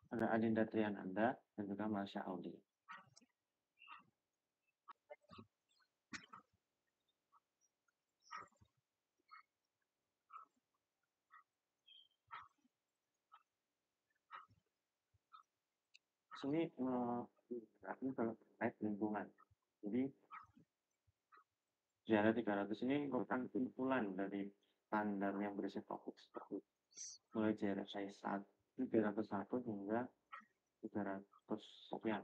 ada Adinda Triananda, dan juga Marsha Audi. Sini ini kalau terkait lingkungan. Jadi Ziara 300 ini merupakan kumpulan dari standar yang berisi topik seperti mulai Ziara size 301 hingga 300 sekian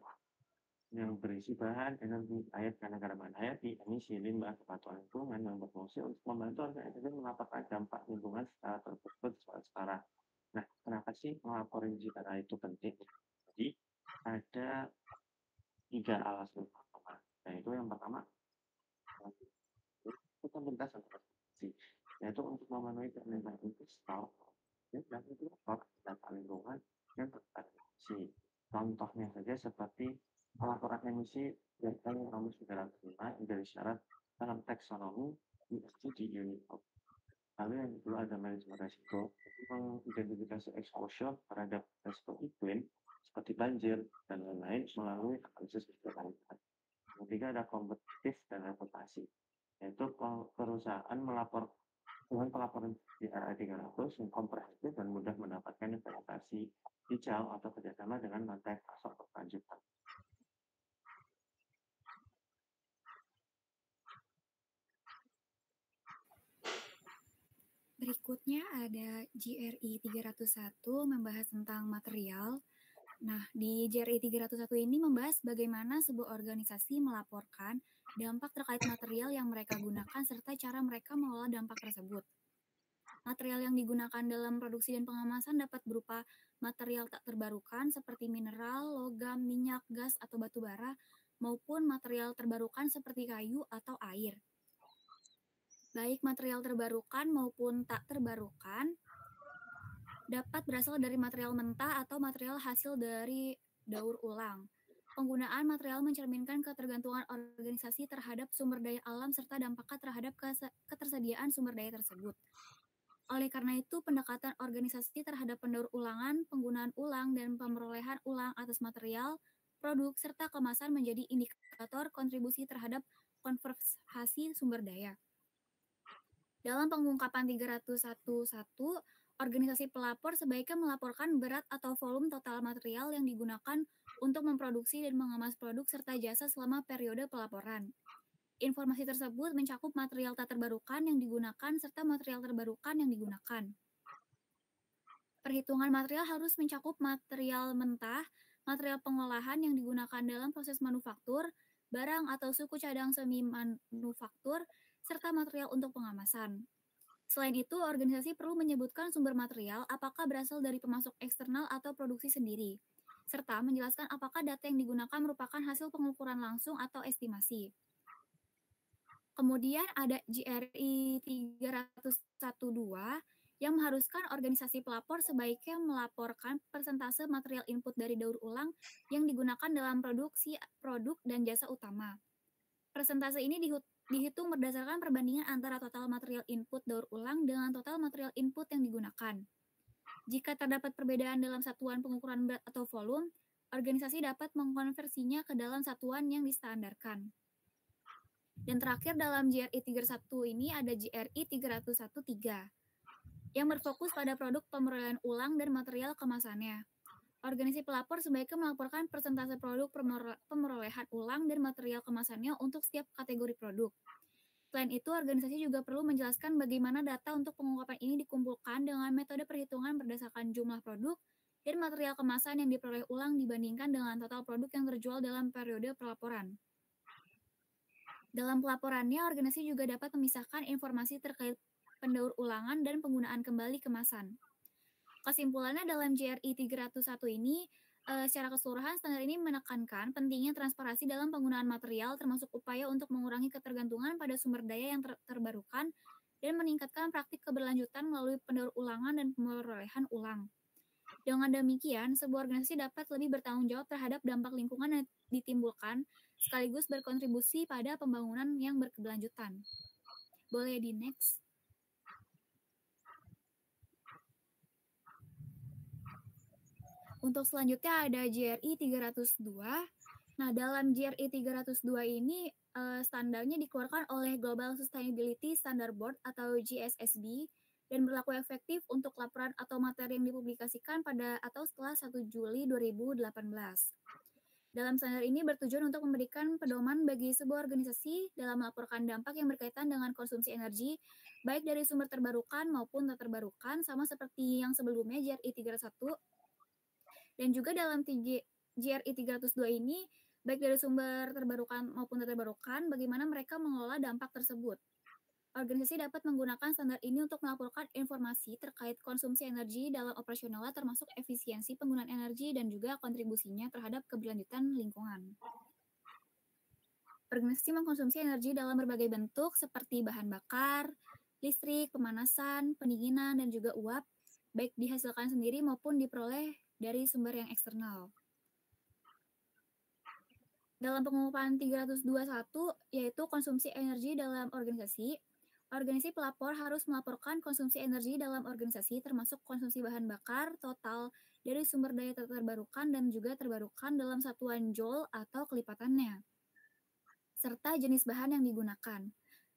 yang berisi bahan, energi, air, keanekaragaman hayati, emisi, limbah, kepatuhan lingkungan yang berfungsi untuk membantu organisasi melaporkan dampak lingkungan secara terstruktur secara. Nah, kenapa sih melaporin Ziara itu penting? Jadi ada 3 alasan utama. Yaitu yang pertama, itu lintas organisasi, yaitu untuk memenuhi permintaan investor dan itu data lingkungan yang terkoneksi. Contohnya saja seperti pelaporan emisi data yang nomor 905 dari syarat dalam taksonomi ESG di UNICEF. Lalu yang kedua ada manajemen resiko, itu mengidentifikasi exposure terhadap resiko iklim seperti banjir dan lain-lain melalui analisis berkelanjutan. Ketiga ada kompetitif dan reputasi, yaitu perusahaan melapor dengan pelaporan di RA 300 yang komprehensif dan mudah mendapatkan investasi hijau atau kerjasama dengan rantai pasok berkelanjutan. Berikutnya ada GRI 301 membahas tentang material. Nah, di GRI 301 ini membahas bagaimana sebuah organisasi melaporkan dampak terkait material yang mereka gunakan serta cara mereka mengelola dampak tersebut. Material yang digunakan dalam produksi dan pengemasan dapat berupa material tak terbarukan seperti mineral, logam, minyak, gas, atau batu bara, maupun material terbarukan seperti kayu atau air. Baik material terbarukan maupun tak terbarukan dapat berasal dari material mentah atau material hasil dari daur ulang. Penggunaan material mencerminkan ketergantungan organisasi terhadap sumber daya alam serta dampaknya terhadap ketersediaan sumber daya tersebut. Oleh karena itu, pendekatan organisasi terhadap pendaur ulangan, penggunaan ulang, dan pemerolehan ulang atas material, produk, serta kemasan menjadi indikator kontribusi terhadap konservasi sumber daya. Dalam pengungkapan 301.1, organisasi pelapor sebaiknya melaporkan berat atau volume total material yang digunakan untuk memproduksi dan mengemas produk serta jasa selama periode pelaporan. Informasi tersebut mencakup material tak terbarukan yang digunakan serta material terbarukan yang digunakan. Perhitungan material harus mencakup material mentah, material pengolahan yang digunakan dalam proses manufaktur, barang atau suku cadang semi manufaktur, serta material untuk pengemasan. Selain itu, organisasi perlu menyebutkan sumber material apakah berasal dari pemasok eksternal atau produksi sendiri, serta menjelaskan apakah data yang digunakan merupakan hasil pengukuran langsung atau estimasi. Kemudian ada GRI 301.2 yang mengharuskan organisasi pelapor sebaiknya melaporkan persentase material input dari daur ulang yang digunakan dalam produksi produk dan jasa utama. Persentase ini dihitung berdasarkan perbandingan antara total material input daur ulang dengan total material input yang digunakan. Jika terdapat perbedaan dalam satuan pengukuran berat atau volume, organisasi dapat mengkonversinya ke dalam satuan yang distandarkan. Dan terakhir dalam GRI 301 ini ada GRI 301.3 yang berfokus pada produk pemerolehan ulang dan material kemasannya. Organisasi pelapor sebaiknya melaporkan persentase produk pemerolehan ulang dan material kemasannya untuk setiap kategori produk. Selain itu, organisasi juga perlu menjelaskan bagaimana data untuk pengungkapan ini dikumpulkan dengan metode perhitungan berdasarkan jumlah produk dan material kemasan yang diperoleh ulang dibandingkan dengan total produk yang terjual dalam periode pelaporan. Dalam pelaporannya, organisasi juga dapat memisahkan informasi terkait pendaur ulangan dan penggunaan kembali kemasan. Kesimpulannya dalam GRI 301 ini, secara keseluruhan standar ini menekankan pentingnya transparansi dalam penggunaan material termasuk upaya untuk mengurangi ketergantungan pada sumber daya yang terbarukan dan meningkatkan praktik keberlanjutan melalui pendaur ulangan dan pemerolehan ulang. Dengan demikian, sebuah organisasi dapat lebih bertanggung jawab terhadap dampak lingkungan yang ditimbulkan, sekaligus berkontribusi pada pembangunan yang berkelanjutan. Boleh di next? Untuk selanjutnya ada GRI 302. Nah, dalam GRI 302 ini standarnya dikeluarkan oleh Global Sustainability Standard Board atau GSSB dan berlaku efektif untuk laporan atau materi yang dipublikasikan pada atau setelah 1 Juli 2018. Dalam standar ini bertujuan untuk memberikan pedoman bagi sebuah organisasi dalam melaporkan dampak yang berkaitan dengan konsumsi energi, baik dari sumber terbarukan maupun tak terbarukan, sama seperti yang sebelumnya GRI 301. Dan juga dalam GRI 302 ini, baik dari sumber terbarukan maupun tak terbarukan, bagaimana mereka mengelola dampak tersebut. Organisasi dapat menggunakan standar ini untuk melaporkan informasi terkait konsumsi energi dalam operasionalnya termasuk efisiensi penggunaan energi dan juga kontribusinya terhadap keberlanjutan lingkungan. Organisasi mengkonsumsi energi dalam berbagai bentuk seperti bahan bakar, listrik, pemanasan, pendinginan, dan juga uap, baik dihasilkan sendiri maupun diperoleh dari sumber yang eksternal. Dalam pengumuman 321, yaitu konsumsi energi dalam organisasi, organisasi pelapor harus melaporkan konsumsi energi dalam organisasi termasuk konsumsi bahan bakar total dari sumber daya terbarukan dan juga terbarukan dalam satuan joule atau kelipatannya, serta jenis bahan yang digunakan.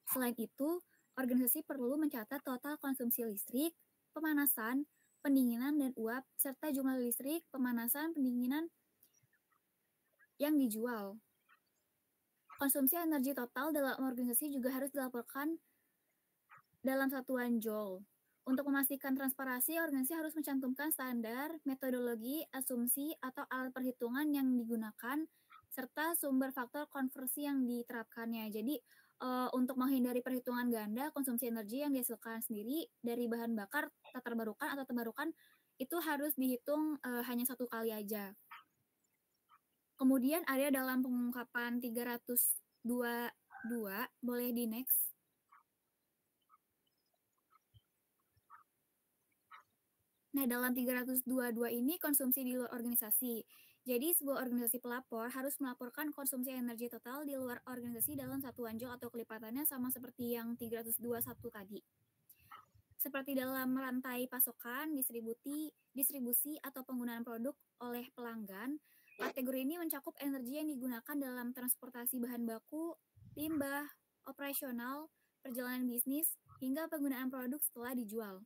Selain itu, organisasi perlu mencatat total konsumsi listrik, pemanasan, pendinginan, dan uap, serta jumlah listrik, pemanasan, pendinginan yang dijual. Konsumsi energi total dalam organisasi juga harus dilaporkan dalam satuan joule. Untuk memastikan transparansi, organisasi harus mencantumkan standar, metodologi, asumsi, atau alat perhitungan yang digunakan, serta sumber faktor konversi yang diterapkannya. Jadi, untuk menghindari perhitungan ganda, konsumsi energi yang dihasilkan sendiri dari bahan bakar tak terbarukan atau terbarukan itu harus dihitung hanya satu kali aja. Kemudian ada dalam pengungkapan 322, boleh di next. Nah, dalam 322 ini konsumsi di luar organisasi. Jadi, sebuah organisasi pelapor harus melaporkan konsumsi energi total di luar organisasi dalam satuan joule atau kelipatannya sama seperti yang 321 tadi. Seperti dalam rantai pasokan, distribusi atau penggunaan produk oleh pelanggan, kategori ini mencakup energi yang digunakan dalam transportasi bahan baku, limbah, operasional, perjalanan bisnis, hingga penggunaan produk setelah dijual.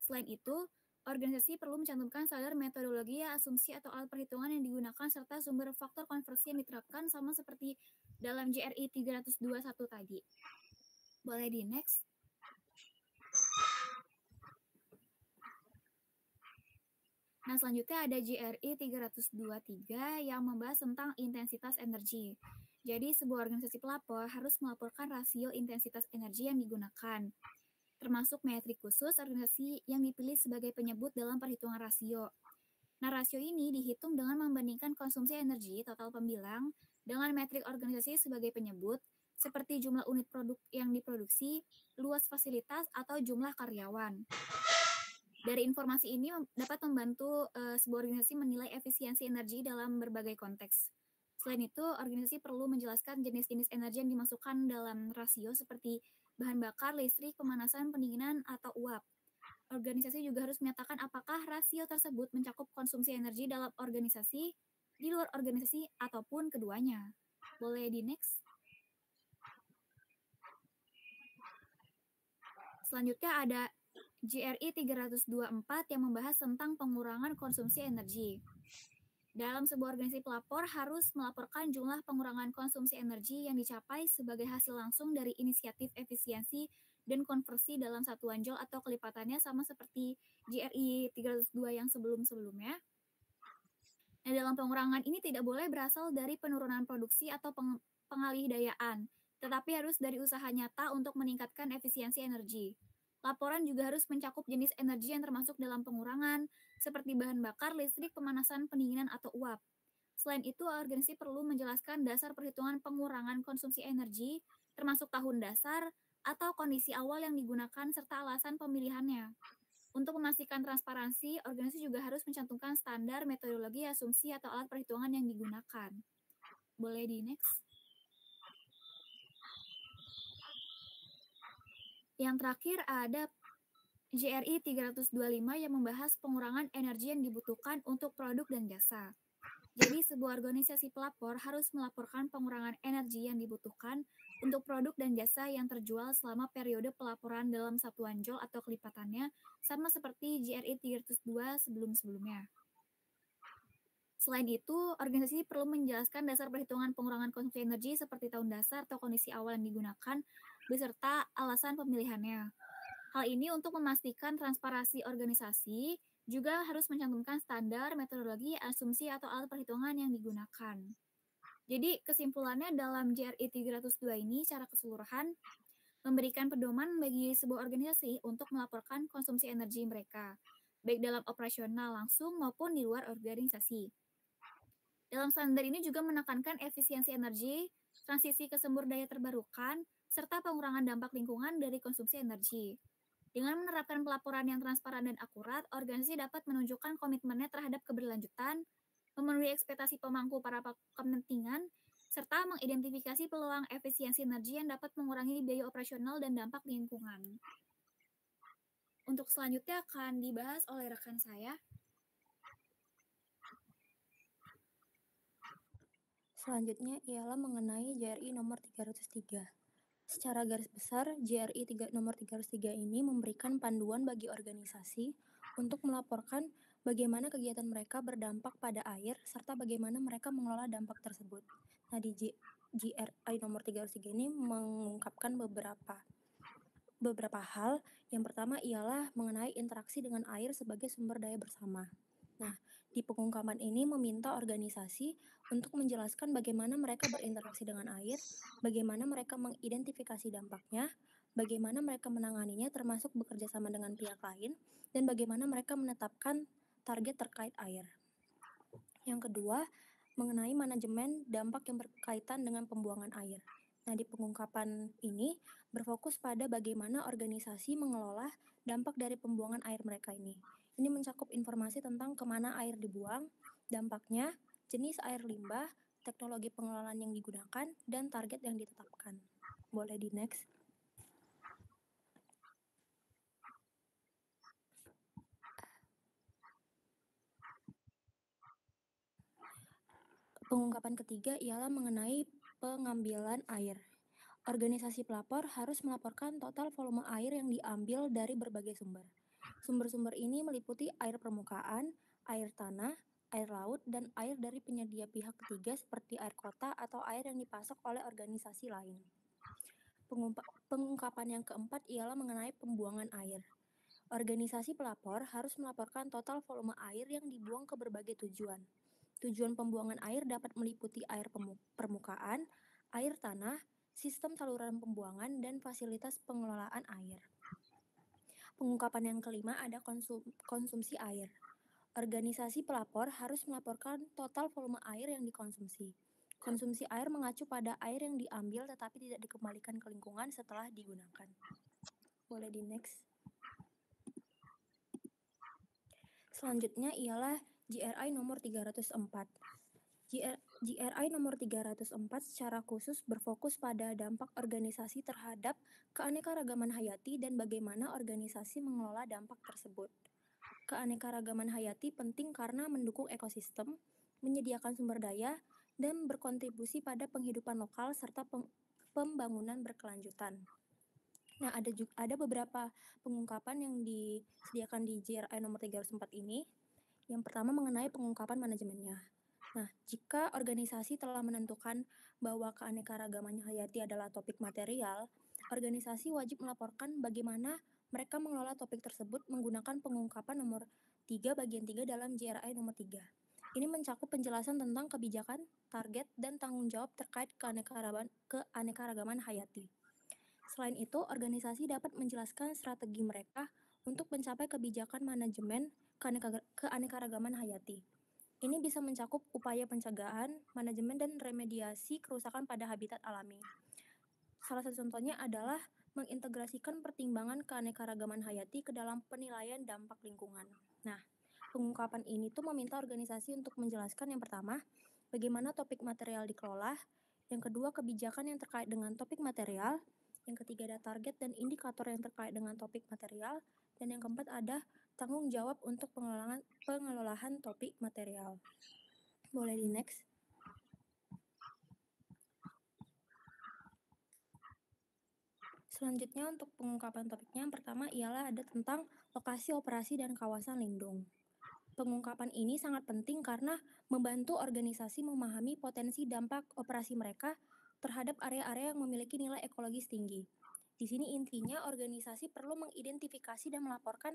Selain itu, organisasi perlu mencantumkan standar metodologi, asumsi atau alat perhitungan yang digunakan serta sumber faktor konversi yang diterapkan sama seperti dalam GRI 321 tadi. Boleh di next. Nah, selanjutnya ada GRI 323 yang membahas tentang intensitas energi. Jadi, sebuah organisasi pelapor harus melaporkan rasio intensitas energi yang digunakan, termasuk metrik khusus organisasi yang dipilih sebagai penyebut dalam perhitungan rasio. Nah, rasio ini dihitung dengan membandingkan konsumsi energi total pembilang dengan metrik organisasi sebagai penyebut, seperti jumlah unit produk yang diproduksi, luas fasilitas, atau jumlah karyawan. Dari informasi ini dapat membantu sebuah organisasi menilai efisiensi energi dalam berbagai konteks. Selain itu, organisasi perlu menjelaskan jenis-jenis energi yang dimasukkan dalam rasio seperti bahan bakar, listrik, pemanasan, pendinginan, atau uap. Organisasi juga harus menyatakan apakah rasio tersebut mencakup konsumsi energi dalam organisasi, di luar organisasi, ataupun keduanya. Boleh di next. Selanjutnya ada GRI 324 yang membahas tentang pengurangan konsumsi energi. Dalam sebuah organisasi pelapor harus melaporkan jumlah pengurangan konsumsi energi yang dicapai sebagai hasil langsung dari inisiatif efisiensi dan konversi dalam satuan joule atau kelipatannya sama seperti GRI 302 yang sebelum-sebelumnya. Nah, dalam pengurangan ini tidak boleh berasal dari penurunan produksi atau pengalih-dayaan, tetapi harus dari usaha nyata untuk meningkatkan efisiensi energi. Laporan juga harus mencakup jenis energi yang termasuk dalam pengurangan, seperti bahan bakar, listrik, pemanasan, pendinginan, atau uap. Selain itu, organisasi perlu menjelaskan dasar perhitungan pengurangan konsumsi energi, termasuk tahun dasar atau kondisi awal yang digunakan serta alasan pemilihannya. Untuk memastikan transparansi, organisasi juga harus mencantumkan standar, metodologi, asumsi, atau alat perhitungan yang digunakan. Boleh di next. Yang terakhir ada JRI 325 yang membahas pengurangan energi yang dibutuhkan untuk produk dan jasa. Jadi, sebuah organisasi pelapor harus melaporkan pengurangan energi yang dibutuhkan untuk produk dan jasa yang terjual selama periode pelaporan dalam satuan joule atau kelipatannya, sama seperti JRI 302 sebelum-sebelumnya. Selain itu, organisasi perlu menjelaskan dasar perhitungan pengurangan konsumsi energi seperti tahun dasar atau kondisi awal yang digunakan, beserta alasan pemilihannya. Hal ini untuk memastikan transparansi organisasi, juga harus mencantumkan standar, metodologi, asumsi, atau alat perhitungan yang digunakan. Jadi, kesimpulannya dalam JRI 302 ini secara keseluruhan memberikan pedoman bagi sebuah organisasi untuk melaporkan konsumsi energi mereka, baik dalam operasional langsung maupun di luar organisasi. Dalam standar ini juga menekankan efisiensi energi, transisi ke sumber daya terbarukan, serta pengurangan dampak lingkungan dari konsumsi energi. Dengan menerapkan pelaporan yang transparan dan akurat, organisasi dapat menunjukkan komitmennya terhadap keberlanjutan, memenuhi ekspektasi pemangku para kepentingan, serta mengidentifikasi peluang efisiensi energi yang dapat mengurangi biaya operasional dan dampak lingkungan. Untuk selanjutnya akan dibahas oleh rekan saya. Selanjutnya ialah mengenai JRI nomor 303. Secara garis besar, JRI nomor 303 ini memberikan panduan bagi organisasi untuk melaporkan bagaimana kegiatan mereka berdampak pada air serta bagaimana mereka mengelola dampak tersebut. Nah, di JRI nomor 303 ini mengungkapkan beberapa hal. Yang pertama ialah mengenai interaksi dengan air sebagai sumber daya bersama. Nah, di pengungkapan ini meminta organisasi untuk menjelaskan bagaimana mereka berinteraksi dengan air, bagaimana mereka mengidentifikasi dampaknya, bagaimana mereka menanganinya termasuk bekerja sama dengan pihak lain, dan bagaimana mereka menetapkan target terkait air. Yang kedua, mengenai manajemen dampak yang berkaitan dengan pembuangan air. Nah, di pengungkapan ini berfokus pada bagaimana organisasi mengelola dampak dari pembuangan air mereka ini. Ini mencakup informasi tentang kemana air dibuang, dampaknya, jenis air limbah, teknologi pengelolaan yang digunakan, dan target yang ditetapkan. Boleh di next. Pengungkapan ketiga ialah mengenai pengambilan air. Organisasi pelapor harus melaporkan total volume air yang diambil dari berbagai sumber. Sumber-sumber ini meliputi air permukaan, air tanah, air laut, dan air dari penyedia pihak ketiga seperti air kota atau air yang dipasok oleh organisasi lain. Pengungkapan yang keempat ialah mengenai pembuangan air. Organisasi pelapor harus melaporkan total volume air yang dibuang ke berbagai tujuan. Tujuan pembuangan air dapat meliputi air permukaan, air tanah, sistem saluran pembuangan, dan fasilitas pengelolaan air. Pengungkapan yang kelima ada konsumsi air. Organisasi pelapor harus melaporkan total volume air yang dikonsumsi. Konsumsi air mengacu pada air yang diambil tetapi tidak dikembalikan ke lingkungan setelah digunakan. Boleh di next. Selanjutnya ialah JRI nomor 304. JRI nomor 304 secara khusus berfokus pada dampak organisasi terhadap keanekaragaman hayati dan bagaimana organisasi mengelola dampak tersebut. Keanekaragaman hayati penting karena mendukung ekosistem, menyediakan sumber daya, dan berkontribusi pada penghidupan lokal serta pembangunan berkelanjutan. Nah, ada beberapa pengungkapan yang disediakan di JRI nomor 304 ini. Yang pertama mengenai pengungkapan manajemennya. Nah, jika organisasi telah menentukan bahwa keanekaragaman hayati adalah topik material, organisasi wajib melaporkan bagaimana mereka mengelola topik tersebut menggunakan pengungkapan nomor 3 bagian 3 dalam JRI nomor 3. Ini mencakup penjelasan tentang kebijakan, target, dan tanggung jawab terkait keanekaragaman hayati. Selain itu, organisasi dapat menjelaskan strategi mereka untuk mencapai kebijakan manajemen keanekaragaman hayati. Ini bisa mencakup upaya pencegahan, manajemen, dan remediasi kerusakan pada habitat alami. Salah satu contohnya adalah mengintegrasikan pertimbangan keanekaragaman hayati ke dalam penilaian dampak lingkungan. Nah, pengungkapan ini tuh meminta organisasi untuk menjelaskan yang pertama, bagaimana topik material dikelola, yang kedua, kebijakan yang terkait dengan topik material, Yang ketiga ada target dan indikator yang terkait dengan topik material. Dan yang keempat ada tanggung jawab untuk pengelolaan topik material. Boleh di next. Selanjutnya untuk pengungkapan topiknya, yang pertama ialah ada tentang lokasi operasi dan kawasan lindung. Pengungkapan ini sangat penting karena membantu organisasi memahami potensi dampak operasi mereka terhadap area-area yang memiliki nilai ekologis tinggi. Di sini intinya organisasi perlu mengidentifikasi dan melaporkan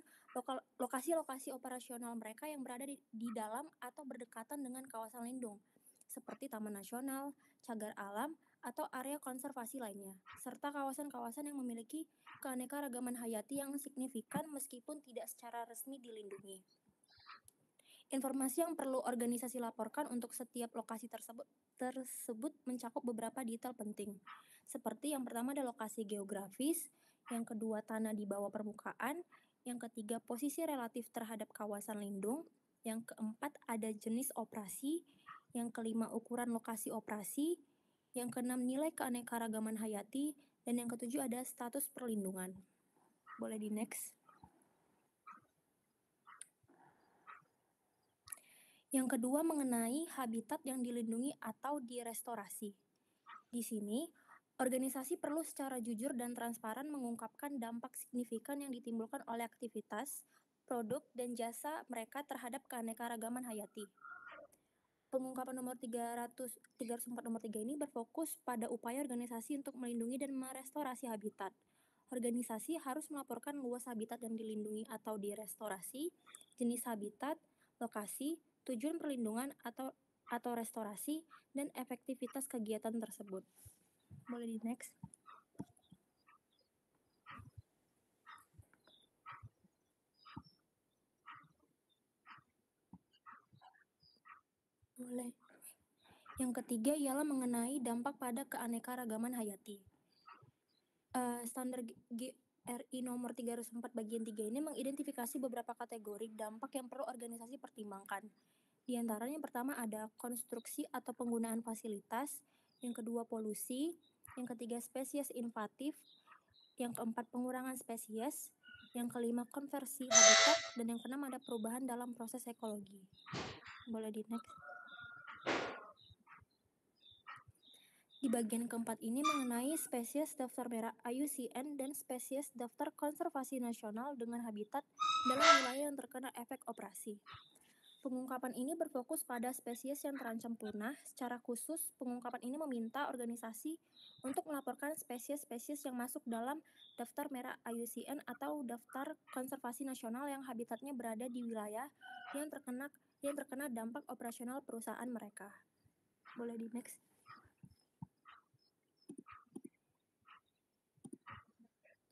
lokasi-lokasi operasional mereka yang berada di dalam atau berdekatan dengan kawasan lindung, seperti taman nasional, cagar alam, atau area konservasi lainnya, serta kawasan-kawasan yang memiliki keanekaragaman hayati yang signifikan meskipun tidak secara resmi dilindungi. Informasi yang perlu organisasi laporkan untuk setiap lokasi tersebut mencakup beberapa detail penting, seperti yang pertama ada lokasi geografis, yang kedua tanah di bawah permukaan, yang ketiga posisi relatif terhadap kawasan lindung, yang keempat ada jenis operasi, yang kelima ukuran lokasi operasi, yang keenam nilai keanekaragaman hayati, dan yang ketujuh ada status perlindungan. Boleh di next. Yang kedua mengenai habitat yang dilindungi atau direstorasi. Di sini, organisasi perlu secara jujur dan transparan mengungkapkan dampak signifikan yang ditimbulkan oleh aktivitas, produk, dan jasa mereka terhadap keanekaragaman hayati. Pengungkapan nomor 304 nomor 3 ini berfokus pada upaya organisasi untuk melindungi dan merestorasi habitat. Organisasi harus melaporkan luas habitat yang dilindungi atau direstorasi, jenis habitat, lokasi, tujuan perlindungan atau restorasi, dan efektivitas kegiatan tersebut. Boleh di next. Boleh. Yang ketiga ialah mengenai dampak pada keanekaragaman hayati. Standar GRI nomor 304 bagian 3 ini mengidentifikasi beberapa kategori dampak yang perlu organisasi pertimbangkan. Di antaranya yang pertama ada konstruksi atau penggunaan fasilitas, yang kedua polusi, yang ketiga spesies invatif, yang keempat pengurangan spesies, yang kelima konversi habitat, dan yang keenam ada perubahan dalam proses ekologi. Boleh di next. Di bagian keempat ini mengenai spesies daftar merah IUCN dan spesies daftar konservasi nasional dengan habitat dalam wilayah yang terkena efek operasi. Pengungkapan ini berfokus pada spesies yang terancam punah. Secara khusus, pengungkapan ini meminta organisasi untuk melaporkan spesies-spesies yang masuk dalam daftar merah IUCN atau daftar konservasi nasional yang habitatnya berada di wilayah yang terkena dampak operasional perusahaan mereka. Boleh di next.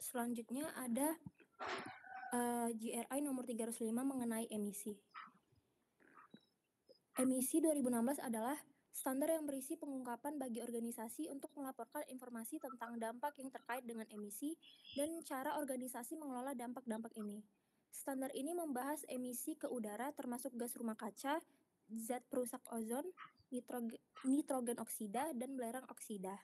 Selanjutnya ada GRI nomor 305 mengenai emisi. Emisi 2016 adalah standar yang berisi pengungkapan bagi organisasi untuk melaporkan informasi tentang dampak yang terkait dengan emisi dan cara organisasi mengelola dampak-dampak ini. Standar ini membahas emisi ke udara termasuk gas rumah kaca, zat perusak ozon, nitrogen oksida, dan belerang oksida.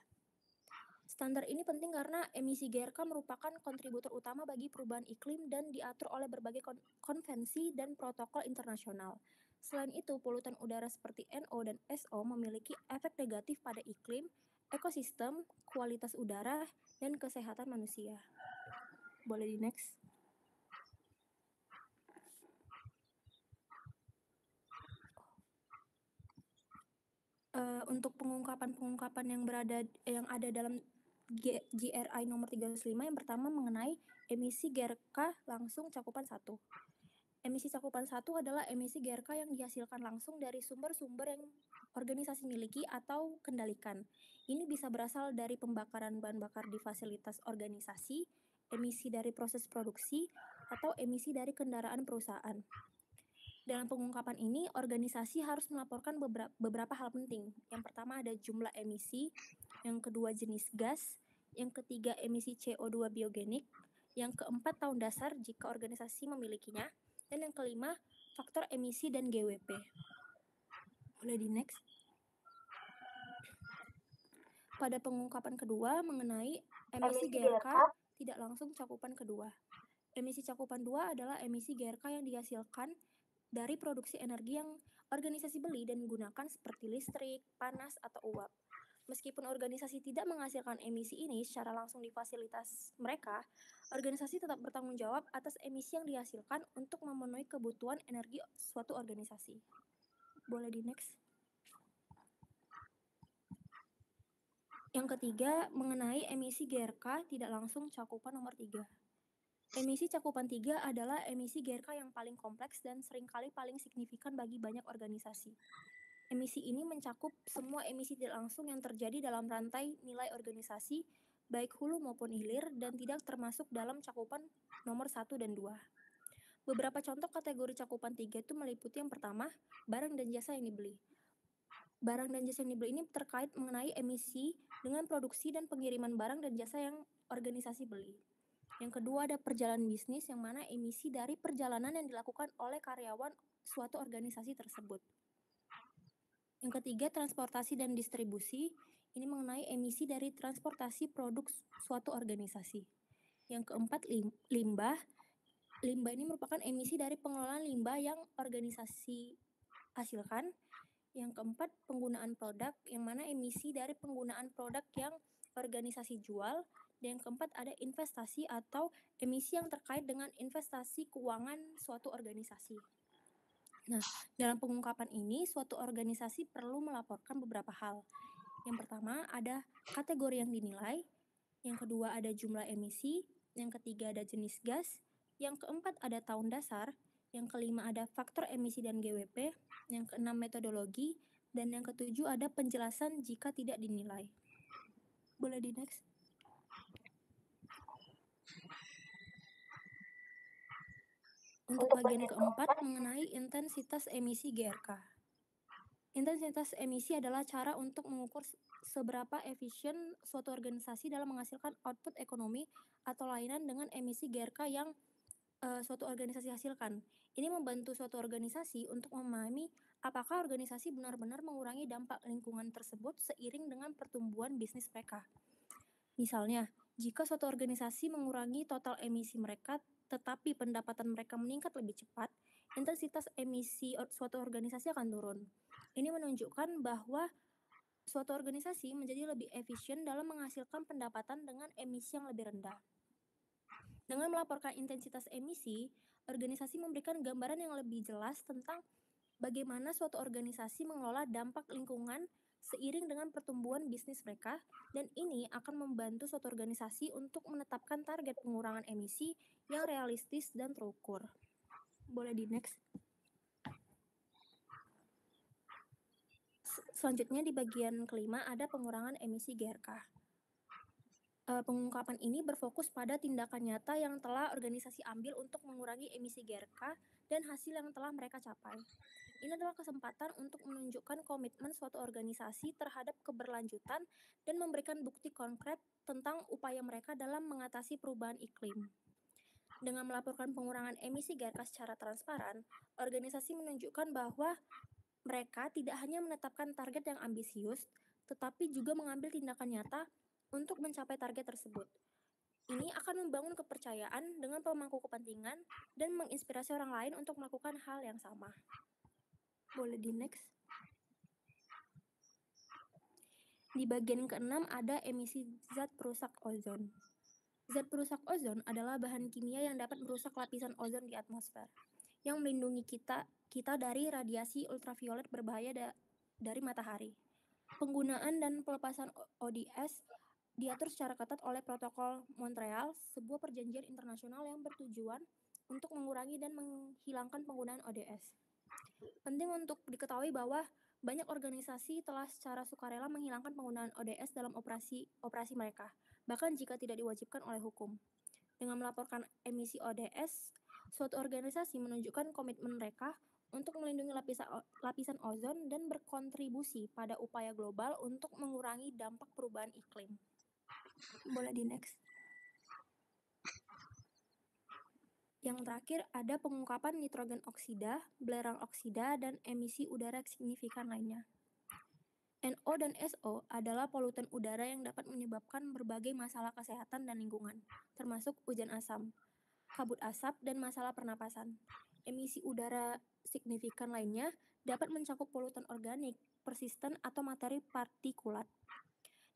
Standar ini penting karena emisi GRK merupakan kontributor utama bagi perubahan iklim dan diatur oleh berbagai konvensi dan protokol internasional. Selain itu, polutan udara seperti NO dan SO memiliki efek negatif pada iklim, ekosistem, kualitas udara, dan kesehatan manusia. Boleh di next. Untuk pengungkapan yang ada dalam GRI nomor 305 yang pertama mengenai emisi GRK langsung cakupan 1. Emisi cakupan 1 adalah emisi GRK yang dihasilkan langsung dari sumber-sumber yang organisasi miliki atau kendalikan. Ini bisa berasal dari pembakaran bahan bakar di fasilitas organisasi, emisi dari proses produksi, atau emisi dari kendaraan perusahaan. Dalam pengungkapan ini, organisasi harus melaporkan beberapa hal penting. Yang pertama ada jumlah emisi, yang kedua jenis gas, yang ketiga emisi CO2 biogenik, yang keempat tahun dasar jika organisasi memilikinya, dan yang kelima faktor emisi dan GWP. Boleh di next. Pada pengungkapan kedua mengenai Emisi GRK tidak langsung cakupan kedua. Emisi cakupan 2 adalah emisi GRK yang dihasilkan dari produksi energi yang organisasi beli dan gunakan seperti listrik, panas, atau uap. Meskipun organisasi tidak menghasilkan emisi ini secara langsung di fasilitas mereka, organisasi tetap bertanggung jawab atas emisi yang dihasilkan untuk memenuhi kebutuhan energi suatu organisasi. Boleh di next. Yang ketiga, mengenai emisi GRK tidak langsung cakupan nomor 3. Emisi cakupan 3 adalah emisi GRK yang paling kompleks dan seringkali paling signifikan bagi banyak organisasi. Emisi ini mencakup semua emisi tidak langsung yang terjadi dalam rantai nilai organisasi, baik hulu maupun hilir, dan tidak termasuk dalam cakupan nomor 1 dan 2. Beberapa contoh kategori cakupan 3 itu meliputi yang pertama, barang dan jasa yang dibeli. Barang dan jasa yang dibeli ini terkait mengenai emisi dengan produksi dan pengiriman barang dan jasa yang organisasi beli. Yang kedua ada perjalanan bisnis, yang mana emisi dari perjalanan yang dilakukan oleh karyawan suatu organisasi tersebut. Yang ketiga transportasi dan distribusi, ini mengenai emisi dari transportasi produk suatu organisasi. Yang keempat limbah. Limbah ini merupakan emisi dari pengelolaan limbah yang organisasi hasilkan. Yang keempat, penggunaan produk, yang mana emisi dari penggunaan produk yang organisasi jual. Dan yang keempat, ada investasi atau emisi yang terkait dengan investasi keuangan suatu organisasi. Nah, dalam pengungkapan ini, suatu organisasi perlu melaporkan beberapa hal. Yang pertama, ada kategori yang dinilai. Yang kedua, ada jumlah emisi. Yang ketiga, ada jenis gas. Yang keempat, ada tahun dasar. Yang kelima, ada faktor emisi dan GWP. Yang keenam, metodologi. Dan yang ketujuh, ada penjelasan jika tidak dinilai. Boleh di next. Untuk bagian keempat, mengenai intensitas emisi GRK. Intensitas emisi adalah cara untuk mengukur seberapa efisien suatu organisasi dalam menghasilkan output ekonomi atau layanan dengan emisi GRK yang suatu organisasi hasilkan. Ini membantu suatu organisasi untuk memahami apakah organisasi benar-benar mengurangi dampak lingkungan tersebut seiring dengan pertumbuhan bisnis mereka. Misalnya, jika suatu organisasi mengurangi total emisi mereka tetapi pendapatan mereka meningkat lebih cepat, intensitas emisi suatu organisasi akan turun. Ini menunjukkan bahwa suatu organisasi menjadi lebih efisien dalam menghasilkan pendapatan dengan emisi yang lebih rendah. Dengan melaporkan intensitas emisi, organisasi memberikan gambaran yang lebih jelas tentang bagaimana suatu organisasi mengelola dampak lingkungan seiring dengan pertumbuhan bisnis mereka, dan ini akan membantu suatu organisasi untuk menetapkan target pengurangan emisi yang realistis dan terukur. Boleh di next. Selanjutnya di bagian kelima ada pengurangan emisi GRK. Pengungkapan ini berfokus pada tindakan nyata yang telah organisasi ambil untuk mengurangi emisi GRK dan hasil yang telah mereka capai. Ini adalah kesempatan untuk menunjukkan komitmen suatu organisasi terhadap keberlanjutan dan memberikan bukti konkret tentang upaya mereka dalam mengatasi perubahan iklim. Dengan melaporkan pengurangan emisi GRK secara transparan, organisasi menunjukkan bahwa mereka tidak hanya menetapkan target yang ambisius, tetapi juga mengambil tindakan nyata untuk mencapai target tersebut. Ini akan membangun kepercayaan dengan pemangku kepentingan dan menginspirasi orang lain untuk melakukan hal yang sama. Boleh di next. Di bagian keenam ada emisi zat perusak ozon. Zat perusak ozon adalah bahan kimia yang dapat merusak lapisan ozon di atmosfer, yang melindungi kita dari radiasi ultraviolet berbahaya dari matahari. Penggunaan dan pelepasan ODS diatur secara ketat oleh Protokol Montreal, sebuah perjanjian internasional yang bertujuan untuk mengurangi dan menghilangkan penggunaan ODS. Penting untuk diketahui bahwa banyak organisasi telah secara sukarela menghilangkan penggunaan ODS dalam operasi mereka, bahkan jika tidak diwajibkan oleh hukum. Dengan melaporkan emisi ODS, suatu organisasi menunjukkan komitmen mereka untuk melindungi lapisan ozon dan berkontribusi pada upaya global untuk mengurangi dampak perubahan iklim. Boleh di next. Yang terakhir ada pengungkapan nitrogen oksida, belerang oksida, dan emisi udara signifikan lainnya. NO dan SO adalah polutan udara yang dapat menyebabkan berbagai masalah kesehatan dan lingkungan, termasuk hujan asam, kabut asap, dan masalah pernapasan. Emisi udara signifikan lainnya dapat mencakup polutan organik, persisten, atau materi partikulat.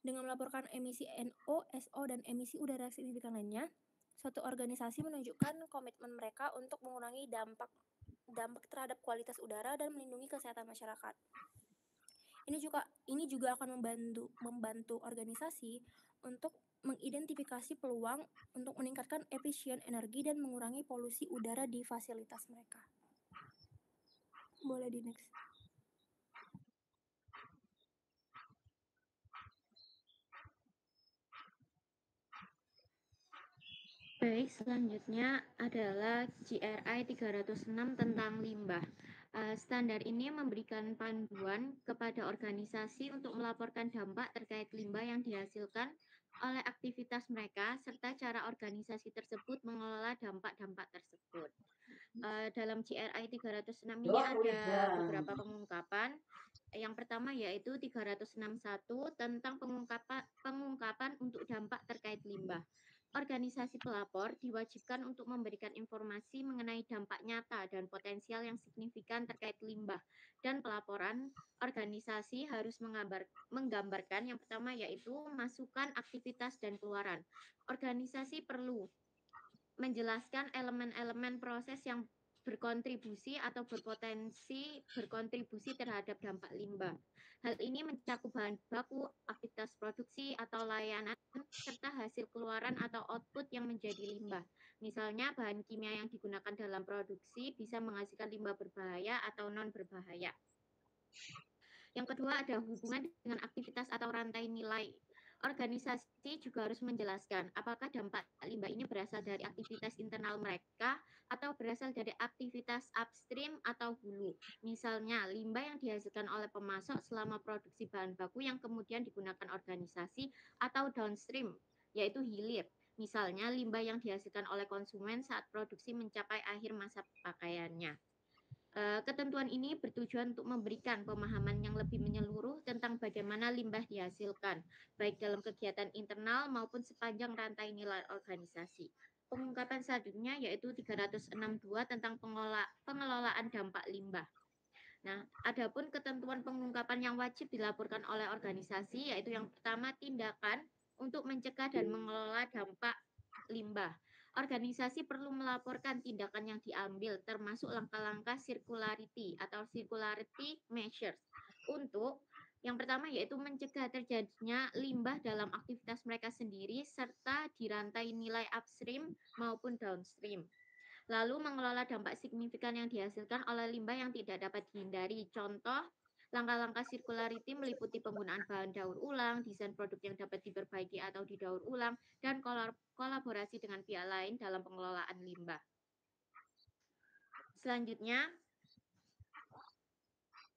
Dengan melaporkan emisi NO, SO, dan emisi udara signifikan lainnya, suatu organisasi menunjukkan komitmen mereka untuk mengurangi dampak terhadap kualitas udara dan melindungi kesehatan masyarakat. Ini juga akan membantu organisasi untuk mengidentifikasi peluang untuk meningkatkan efisien energi dan mengurangi polusi udara di fasilitas mereka. Boleh di next. Baik, selanjutnya adalah GRI 306 tentang limbah. Standar ini memberikan panduan kepada organisasi untuk melaporkan dampak terkait limbah yang dihasilkan oleh aktivitas mereka, serta cara organisasi tersebut mengelola dampak-dampak tersebut. Dalam GRI 306 ini ada beberapa pengungkapan. Yang pertama yaitu 361 tentang pengungkapan untuk dampak terkait limbah. Organisasi pelapor diwajibkan untuk memberikan informasi mengenai dampak nyata dan potensial yang signifikan terkait limbah, dan pelaporan organisasi harus menggambarkan yang pertama yaitu masukan, aktivitas, dan keluaran. Organisasi perlu menjelaskan elemen-elemen proses yang berkontribusi atau berpotensi berkontribusi terhadap dampak limbah. Hal ini mencakup bahan baku, aktivitas produksi atau layanan, serta hasil keluaran atau output yang menjadi limbah. Misalnya, bahan kimia yang digunakan dalam produksi bisa menghasilkan limbah berbahaya atau non-berbahaya. Yang kedua, ada hubungan dengan aktivitas atau rantai nilai. Organisasi juga harus menjelaskan apakah dampak limbah ini berasal dari aktivitas internal mereka atau berasal dari aktivitas upstream atau hulu. Misalnya, limbah yang dihasilkan oleh pemasok selama produksi bahan baku yang kemudian digunakan organisasi, atau downstream, yaitu hilir. Misalnya, limbah yang dihasilkan oleh konsumen saat produksi mencapai akhir masa pakaiannya. Ketentuan ini bertujuan untuk memberikan pemahaman yang lebih menyeluruh tentang bagaimana limbah dihasilkan, baik dalam kegiatan internal maupun sepanjang rantai nilai organisasi. Pengungkapan selanjutnya yaitu 362 tentang pengelolaan dampak limbah. Nah, adapun ketentuan pengungkapan yang wajib dilaporkan oleh organisasi yaitu yang pertama, tindakan untuk mencegah dan mengelola dampak limbah. Organisasi perlu melaporkan tindakan yang diambil, termasuk langkah-langkah circularity atau circularity measures, untuk yang pertama yaitu mencegah terjadinya limbah dalam aktivitas mereka sendiri serta di rantai nilai upstream maupun downstream. Lalu mengelola dampak signifikan yang dihasilkan oleh limbah yang tidak dapat dihindari. Contoh, langkah-langkah circularity meliputi penggunaan bahan daur ulang, desain produk yang dapat diperbaiki atau didaur ulang, dan kolaborasi dengan pihak lain dalam pengelolaan limbah. Selanjutnya,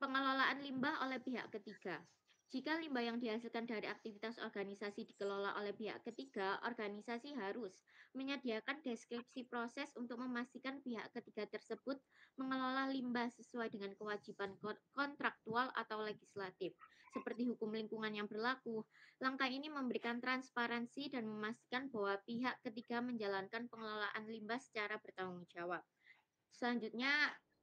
pengelolaan limbah oleh pihak ketiga. Jika limbah yang dihasilkan dari aktivitas organisasi dikelola oleh pihak ketiga, organisasi harus menyediakan deskripsi proses untuk memastikan pihak ketiga tersebut mengelola limbah sesuai dengan kewajiban kontraktual atau legislatif, seperti hukum lingkungan yang berlaku. Langkah ini memberikan transparansi dan memastikan bahwa pihak ketiga menjalankan pengelolaan limbah secara bertanggung jawab. Selanjutnya,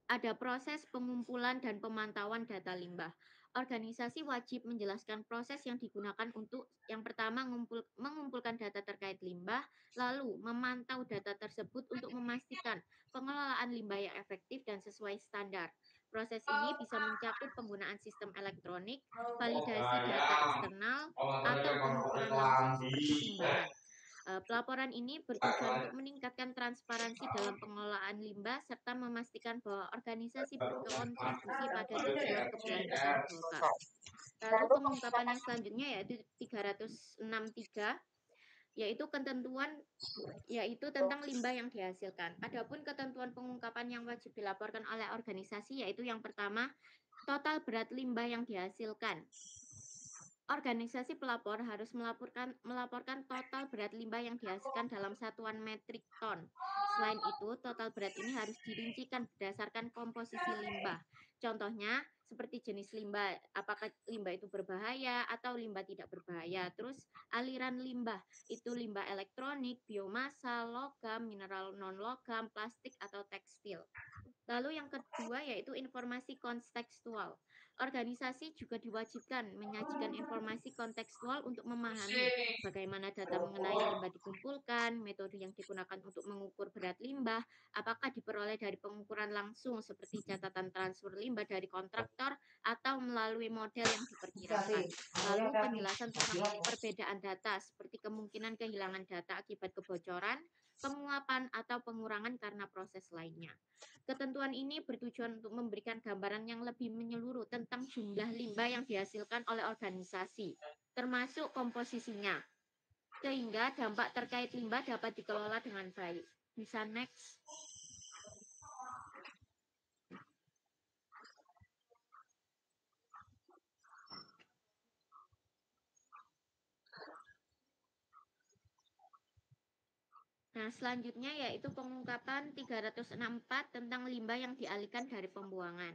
ada proses pengumpulan dan pemantauan data limbah. Organisasi wajib menjelaskan proses yang digunakan untuk yang pertama mengumpulkan data terkait limbah, lalu memantau data tersebut untuk memastikan pengelolaan limbah yang efektif dan sesuai standar. Proses ini bisa mencakup penggunaan sistem elektronik, validasi data eksternal, atau pengukuran langsung seperti timbangan. Pelaporan ini bertujuan untuk meningkatkan transparansi dalam pengelolaan limbah serta memastikan bahwa organisasi berkontribusi pada tujuan keberlanjutan global. Lalu pengungkapan yang selanjutnya yaitu 363, yaitu tentang limbah yang dihasilkan. Adapun ketentuan pengungkapan yang wajib dilaporkan oleh organisasi yaitu yang pertama, total berat limbah yang dihasilkan. Organisasi pelapor harus melaporkan total berat limbah yang dihasilkan dalam satuan metrik ton. Selain itu, total berat ini harus dirincikan berdasarkan komposisi limbah. Contohnya, seperti jenis limbah, apakah limbah itu berbahaya atau limbah tidak berbahaya. Terus aliran limbah, itu limbah elektronik, biomasa, logam, mineral non-logam, plastik atau tekstil. Lalu yang kedua yaitu informasi kontekstual. Organisasi juga diwajibkan menyajikan informasi kontekstual untuk memahami bagaimana data mengenai limbah dikumpulkan, metode yang digunakan untuk mengukur berat limbah, apakah diperoleh dari pengukuran langsung seperti catatan transfer limbah dari kontraktor atau melalui model yang diperkirakan. Lalu penjelasan tentang perbedaan data seperti kemungkinan kehilangan data akibat kebocoran, penguapan atau pengurangan karena proses lainnya. Ketentuan ini bertujuan untuk memberikan gambaran yang lebih menyeluruh tentang jumlah limbah yang dihasilkan oleh organisasi, termasuk komposisinya, sehingga dampak terkait limbah dapat dikelola dengan baik. Bisa next. Nah, selanjutnya yaitu pengungkapan 364 tentang limbah yang dialihkan dari pembuangan.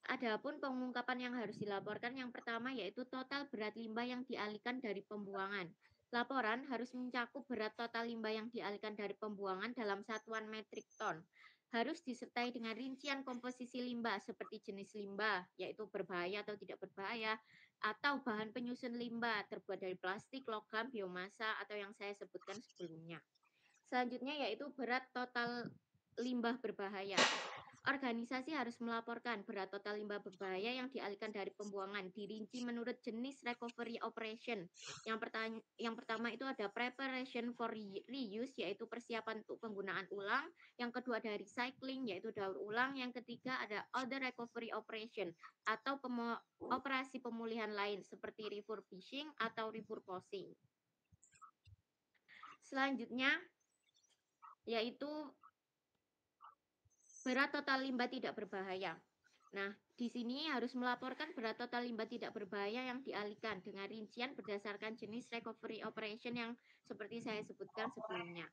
Adapun pengungkapan yang harus dilaporkan yang pertama yaitu total berat limbah yang dialihkan dari pembuangan. Laporan harus mencakup berat total limbah yang dialihkan dari pembuangan dalam satuan metrik ton. Harus disertai dengan rincian komposisi limbah seperti jenis limbah, yaitu berbahaya atau tidak berbahaya, atau bahan penyusun limbah terbuat dari plastik, logam, biomasa, atau yang saya sebutkan sebelumnya. Selanjutnya yaitu berat total limbah berbahaya. Organisasi harus melaporkan berat total limbah berbahaya yang dialihkan dari pembuangan, dirinci menurut jenis recovery operation. Yang pertama itu ada preparation for reuse, yaitu persiapan untuk penggunaan ulang. Yang kedua ada recycling, yaitu daur ulang. Yang ketiga ada other recovery operation, atau operasi pemulihan lain seperti refurbishing atau repurposing. Selanjutnya yaitu berat total limbah tidak berbahaya. Nah, di sini harus melaporkan berat total limbah tidak berbahaya yang dialihkan dengan rincian berdasarkan jenis recovery operation yang seperti saya sebutkan sebelumnya.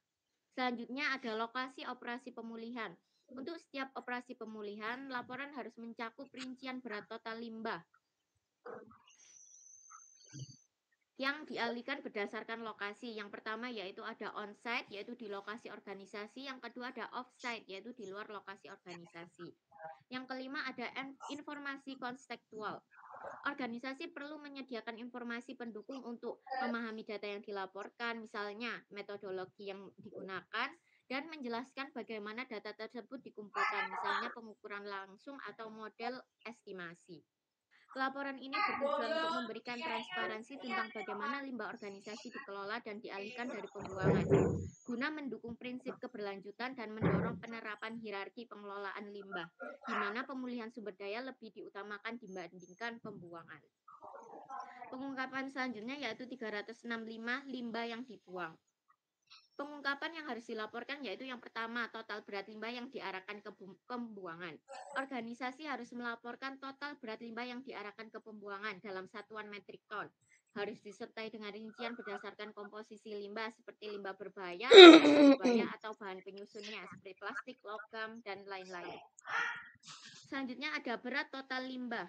Selanjutnya ada lokasi operasi pemulihan. Untuk setiap operasi pemulihan, laporan harus mencakup rincian berat total limbah yang dialihkan berdasarkan lokasi. Yang pertama yaitu ada on-site, yaitu di lokasi organisasi. Yang kedua ada off-site, yaitu di luar lokasi organisasi. Yang kelima ada informasi kontekstual. Organisasi perlu menyediakan informasi pendukung untuk memahami data yang dilaporkan, misalnya metodologi yang digunakan, dan menjelaskan bagaimana data tersebut dikumpulkan, misalnya pengukuran langsung atau model estimasi. Laporan ini bertujuan untuk memberikan transparansi tentang bagaimana limbah organisasi dikelola dan dialihkan dari pembuangan, guna mendukung prinsip keberlanjutan dan mendorong penerapan hierarki pengelolaan limbah, di mana pemulihan sumber daya lebih diutamakan dibandingkan pembuangan. Pengungkapan selanjutnya yaitu 365 limbah yang dibuang. Pengungkapan yang harus dilaporkan yaitu yang pertama, total berat limbah yang diarahkan ke pembuangan. Organisasi harus melaporkan total berat limbah yang diarahkan ke pembuangan dalam satuan metrik ton. Harus disertai dengan rincian berdasarkan komposisi limbah seperti limbah berbahaya, tidak berbahaya, atau bahan penyusunnya seperti plastik, logam, dan lain-lain. Selanjutnya ada berat total limbah.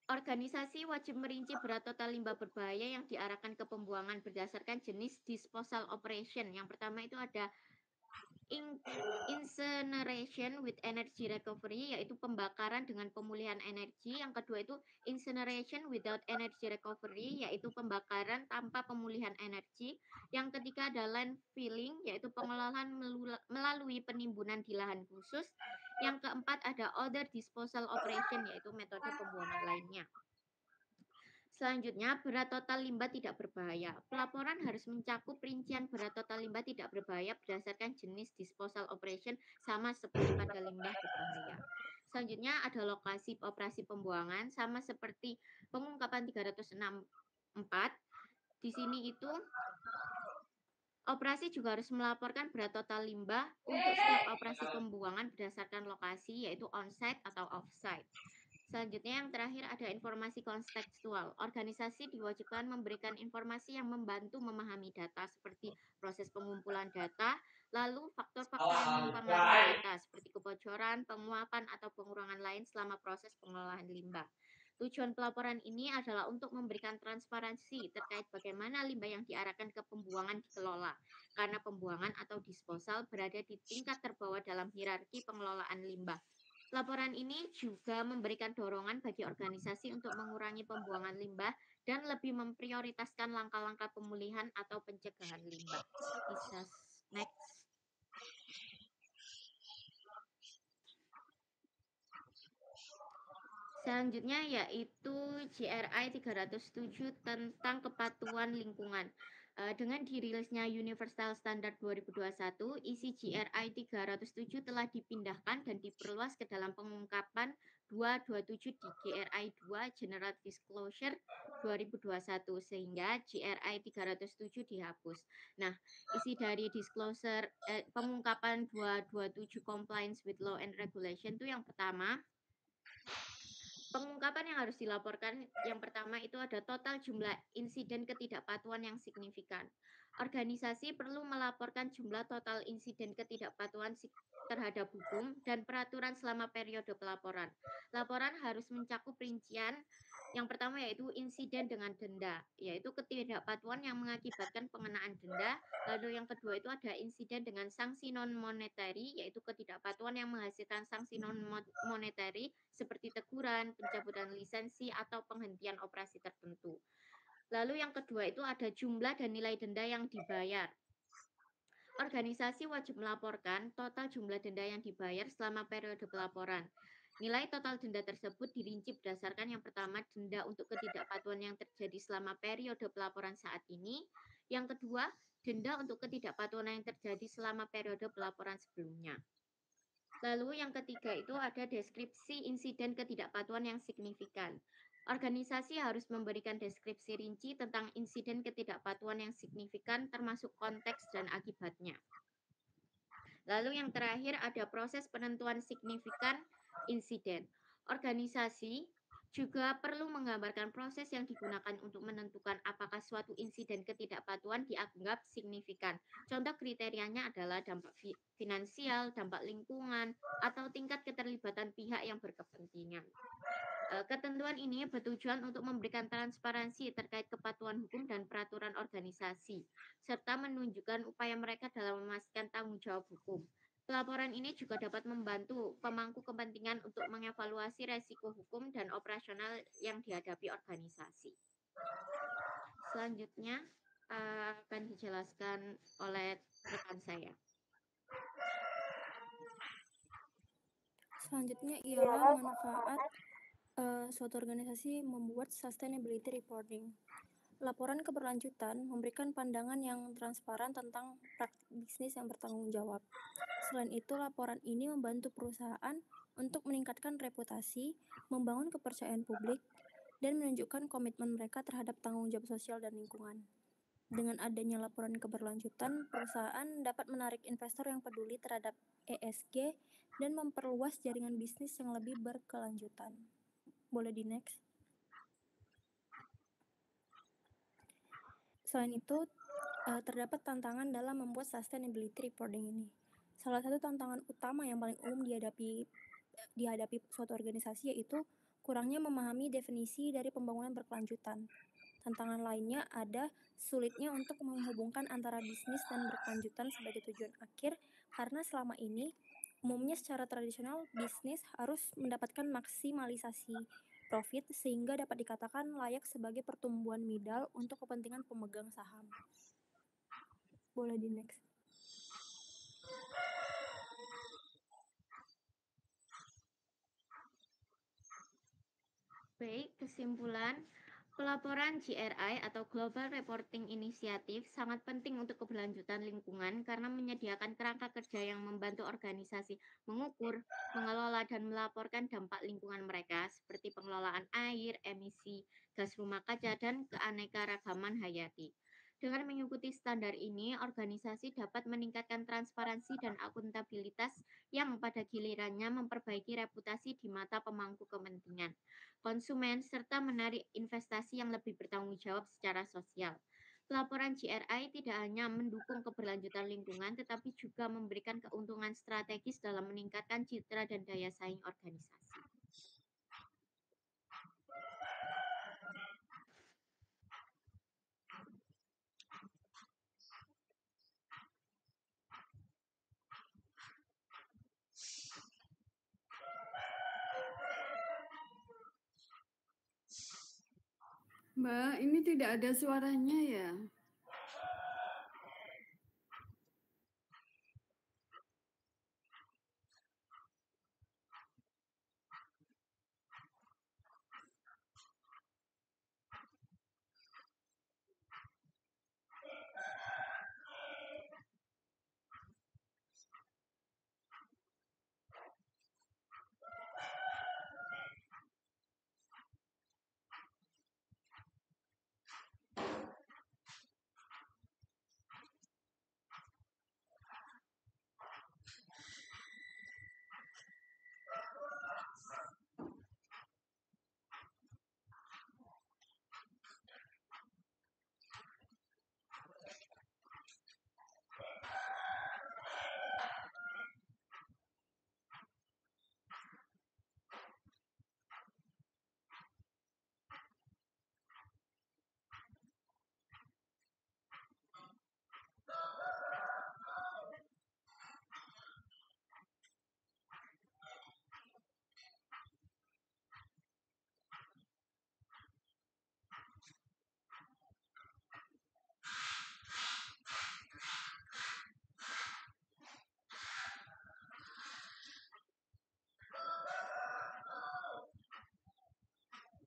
Organisasi wajib merinci berat total limbah berbahaya yang diarahkan ke pembuangan berdasarkan jenis disposal operation. Yang pertama itu ada incineration with energy recovery, yaitu pembakaran dengan pemulihan energi. Yang kedua itu incineration without energy recovery, yaitu pembakaran tanpa pemulihan energi. Yang ketiga ada landfilling, yaitu pengolahan melalui penimbunan di lahan khusus. Yang keempat ada other disposal operation, yaitu metode pembuangan lainnya. Selanjutnya, berat total limbah tidak berbahaya. Pelaporan harus mencakup rincian berat total limbah tidak berbahaya berdasarkan jenis disposal operation sama seperti pada limbah berbahaya. Selanjutnya ada lokasi operasi pembuangan sama seperti pengungkapan 364. Di sini itu operasi juga harus melaporkan berat total limbah untuk setiap operasi pembuangan berdasarkan lokasi yaitu on-site atau off-site. Selanjutnya yang terakhir ada informasi kontekstual. Organisasi diwajibkan memberikan informasi yang membantu memahami data seperti proses pengumpulan data, Lalu faktor-faktor yang mempengaruhi data seperti kebocoran, penguapan, atau pengurangan lain selama proses pengolahan limbah. Tujuan pelaporan ini adalah untuk memberikan transparansi terkait bagaimana limbah yang diarahkan ke pembuangan dikelola, karena pembuangan atau disposal berada di tingkat terbawah dalam hierarki pengelolaan limbah. Laporan ini juga memberikan dorongan bagi organisasi untuk mengurangi pembuangan limbah dan lebih memprioritaskan langkah-langkah pemulihan atau pencegahan limbah. Bisa next. Selanjutnya yaitu GRI 307 tentang kepatuhan lingkungan. Dengan dirilisnya Universal Standard 2021, isi GRI 307 telah dipindahkan dan diperluas ke dalam pengungkapan 227 di GRI 2 General Disclosure 2021 sehingga GRI 307 dihapus. Nah, isi dari disclosure pengungkapan 227 compliance with law and regulation itu yang pertama, pengungkapan yang harus dilaporkan yang pertama itu ada total jumlah insiden ketidakpatuhan yang signifikan. Organisasi perlu melaporkan jumlah total insiden ketidakpatuhan terhadap hukum dan peraturan selama periode pelaporan. Laporan harus mencakup rincian yang pertama yaitu insiden dengan denda, yaitu ketidakpatuhan yang mengakibatkan pengenaan denda. Lalu yang kedua itu ada insiden dengan sanksi non-monetary, yaitu ketidakpatuhan yang menghasilkan sanksi non-monetary seperti teguran, pencabutan lisensi, atau penghentian operasi tertentu. Lalu yang kedua itu ada jumlah dan nilai denda yang dibayar. Organisasi wajib melaporkan total jumlah denda yang dibayar selama periode pelaporan. Nilai total denda tersebut dirinci berdasarkan yang pertama denda untuk ketidakpatuhan yang terjadi selama periode pelaporan saat ini. Yang kedua, denda untuk ketidakpatuhan yang terjadi selama periode pelaporan sebelumnya. Lalu yang ketiga itu ada deskripsi insiden ketidakpatuhan yang signifikan. Organisasi harus memberikan deskripsi rinci tentang insiden ketidakpatuhan yang signifikan termasuk konteks dan akibatnya. Lalu yang terakhir ada proses penentuan signifikan insiden. Organisasi juga perlu menggambarkan proses yang digunakan untuk menentukan apakah suatu insiden ketidakpatuhan dianggap signifikan. Contoh kriterianya adalah dampak finansial, dampak lingkungan, atau tingkat keterlibatan pihak yang berkepentingan. Ketentuan ini bertujuan untuk memberikan transparansi terkait kepatuhan hukum dan peraturan organisasi, serta menunjukkan upaya mereka dalam memastikan tanggung jawab hukum. Pelaporan ini juga dapat membantu pemangku kepentingan untuk mengevaluasi resiko hukum dan operasional yang dihadapi organisasi. Selanjutnya akan dijelaskan oleh rekan saya. Selanjutnya ialah manfaat suatu organisasi membuat sustainability reporting. Laporan keberlanjutan memberikan pandangan yang transparan tentang praktik bisnis yang bertanggung jawab. Selain itu, laporan ini membantu perusahaan untuk meningkatkan reputasi, membangun kepercayaan publik, dan menunjukkan komitmen mereka terhadap tanggung jawab sosial dan lingkungan. Dengan adanya laporan keberlanjutan, perusahaan dapat menarik investor yang peduli terhadap ESG dan memperluas jaringan bisnis yang lebih berkelanjutan. Boleh di next. Selain itu, terdapat tantangan dalam membuat sustainability reporting ini. Salah satu tantangan utama yang paling umum dihadapi suatu organisasi yaitu kurangnya memahami definisi dari pembangunan berkelanjutan. Tantangan lainnya ada sulitnya untuk menghubungkan antara bisnis dan berkelanjutan sebagai tujuan akhir, karena selama ini umumnya secara tradisional bisnis harus mendapatkan maksimalisasi profit sehingga dapat dikatakan layak sebagai pertumbuhan modal untuk kepentingan pemegang saham. Boleh di next. Baik, kesimpulan. Pelaporan GRI atau Global Reporting Initiative sangat penting untuk keberlanjutan lingkungan karena menyediakan kerangka kerja yang membantu organisasi mengukur, mengelola, dan melaporkan dampak lingkungan mereka seperti pengelolaan air, emisi gas rumah kaca, dan keanekaragaman hayati. Dengan mengikuti standar ini, organisasi dapat meningkatkan transparansi dan akuntabilitas yang pada gilirannya memperbaiki reputasi di mata pemangku kepentingan konsumen, serta menarik investasi yang lebih bertanggung jawab secara sosial. Pelaporan GRI tidak hanya mendukung keberlanjutan lingkungan, tetapi juga memberikan keuntungan strategis dalam meningkatkan citra dan daya saing organisasi. Mbak, ini tidak ada suaranya ya?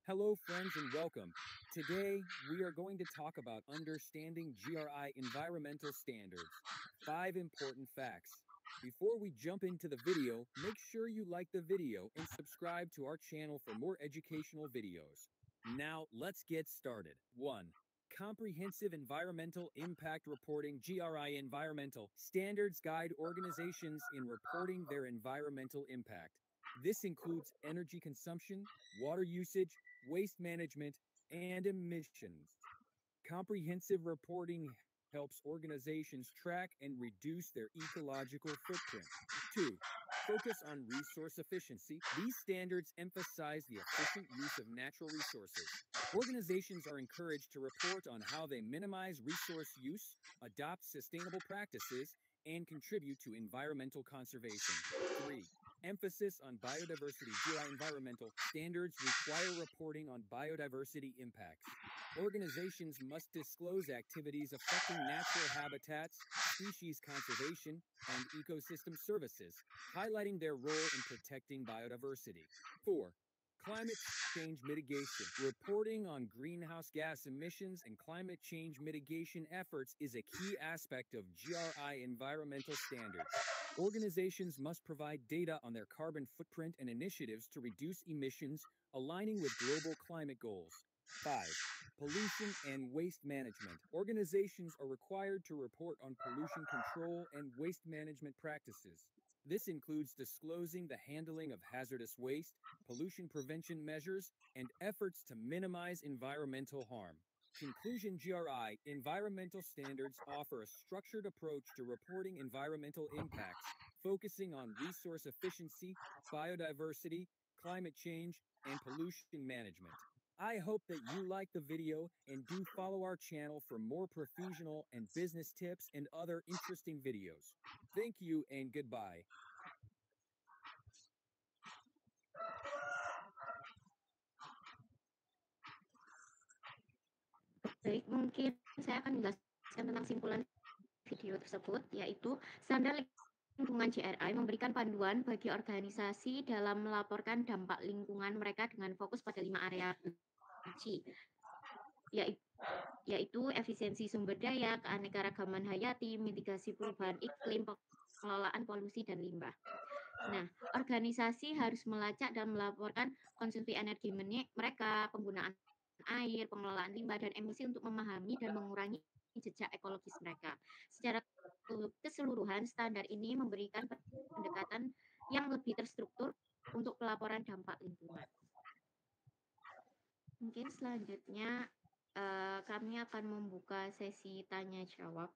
Hello, friends, and welcome. Today, we are going to talk about understanding GRI environmental standards. 5 important facts. Before we jump into the video, make sure you like the video and subscribe to our channel for more educational videos. Now, let's get started. 1. Comprehensive Environmental Impact Reporting GRI Environmental Standards guide organizations in reporting their environmental impact. This includes energy consumption, water usage, waste management, and emissions. Comprehensive reporting helps organizations track and reduce their ecological footprint. 2. Focus on resource efficiency. These standards emphasize the efficient use of natural resources. Organizations are encouraged to report on how they minimize resource use, adopt sustainable practices, and contribute to environmental conservation. 3. Emphasis on biodiversity. GRI environmental standards require reporting on biodiversity impacts. Organizations must disclose activities affecting natural habitats, species conservation, and ecosystem services, highlighting their role in protecting biodiversity. 4. Climate change mitigation. Reporting on greenhouse gas emissions and climate change mitigation efforts is a key aspect of GRI environmental standards. Organizations must provide data on their carbon footprint and initiatives to reduce emissions, aligning with global climate goals. 5. Pollution and waste management. Organizations are required to report on pollution control and waste management practices. This includes disclosing the handling of hazardous waste, pollution prevention measures, and efforts to minimize environmental harm. Conclusion. GRI environmental standards offer a structured approach to reporting environmental impacts, focusing on resource efficiency, biodiversity, climate change, and pollution management. I hope that you like the video and do follow our channel for more professional and business tips and other interesting videos. Thank you and goodbye. Baik, mungkin saya akan menjelaskan tentang simpulan video tersebut, yaitu standar lingkungan GRI memberikan panduan bagi organisasi dalam melaporkan dampak lingkungan mereka dengan fokus pada 5 area kunci, yaitu efisiensi sumber daya, keanekaragaman hayati, mitigasi perubahan iklim, pengelolaan polusi, dan limbah. Nah, organisasi harus melacak dan melaporkan konsumsi energi mereka, penggunaan air, pengelolaan limbah, dan emisi untuk memahami dan mengurangi jejak ekologis mereka. Secara keseluruhan, standar ini memberikan pendekatan yang lebih terstruktur untuk pelaporan dampak lingkungan. Mungkin selanjutnya kami akan membuka sesi tanya jawab.